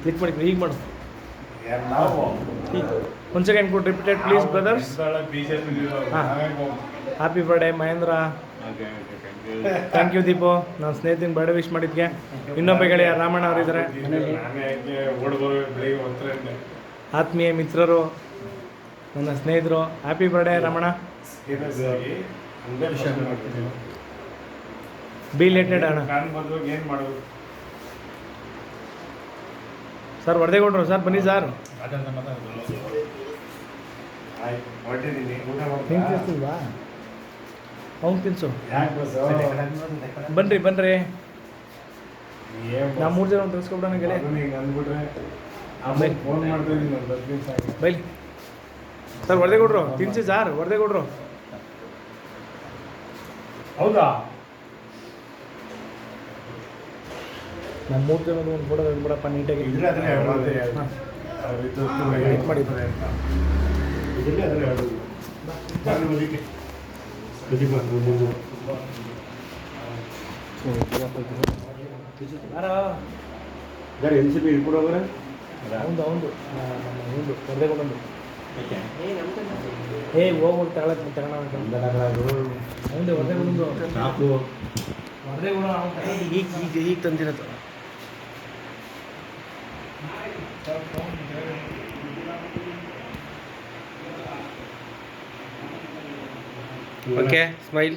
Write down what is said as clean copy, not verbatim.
Click ಮಾಡಿ ಈಗ ಮಾಡು. ಒಂದು ಸೆಕೆಂಡ್ ಕೊಟ್ಟು repeated please brothers. Happy birthday Mahendra. Thank you Deepu, ನಾನು ಸ್ನೇಹಿತನ ಬರ್ಡೇ ವಿಶ್ ಮಾಡಿದ್ಗೆ. ಇನ್ನೊಬ್ಬ ಗೆಳೆಯ ರಾಮಣ್ಣ ಅವರಿದ್ದಾರೆ ಮನೆಯಲ್ಲಿ. ಆತ್ಮೀಯ ಮಿತ್ರರು, ನನ್ನ ಸ್ನೇಹಿತರು, ಹ್ಯಾಪಿ ಬರ್ಡೇ ರಮಣ. ಬಿಲೇಟೆಡ್ ಅಣ್ಣ. ಸರ್ ವರದೇಗೌಡರು ಸರ್ ಬನ್ನಿ ಸರ್. ತಿನ್ನಿಸ್ತಿಲ್ವಾ? ಅವ್ನು ತಿನ್ಸು. ಬನ್ರಿ ಬನ್ರಿ, ನಾ 3 ಜನ ತೆಗೆಸ್ಕೊಬಿಡೋಣ ಗೆಳೆ. ಬೈಲಿ ಸರ್ ವರದೇಗೌಡರು ತಿನ್ಸಿ ಸರ್. ವರದೇಗೌಡರು ಹೌದಾ? ನಮ್ಮ 3 ಜನದ ಒಂದು ಫೋಟೋ ಬಿಡಪ್ಪ ನೀಟಾಗಿ. ಹೌದು ವರದೇಗೌಡಂದು. ಹೋಗ್ಬಿಟ್ಟು ತಗೊಳಕ್ಕೆ ಹೌದು ವರದೇಗೌಡಂದು. ವರದೇಗೌಡ ಈಗ ತಂದಿರೋದು. Okay smile.